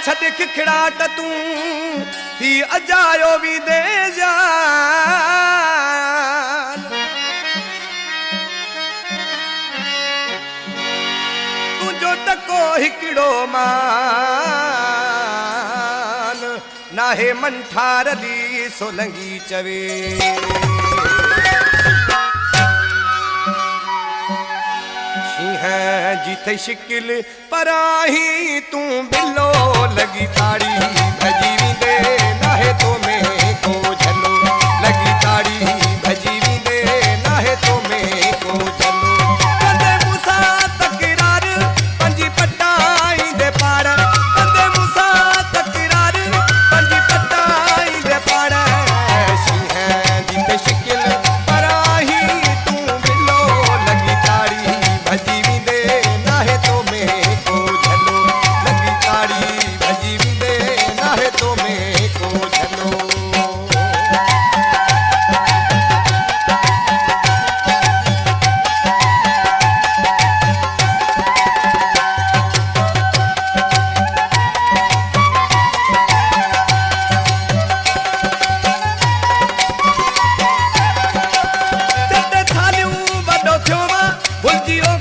छद खिखड़ाट तू थी अजायो भी दे जान तुझो तको हिकड़ो मान नाहे मन ठार दी सोलंगी चवे जीते शिकिल पराही तू बिलो लगी ताड़ी भजी दे नाहे तो में को झलो लगी ताड़ी भजी दे नाहे तो में को झलो कदे मुसा तकरार पंजी पटाई दे पाड़ कदे मुसा तकरार पंजी पटाई दे पाड़ सी है जीते शिकिल पराही तू बिलो लगी ताड़ी भजी भुलजियो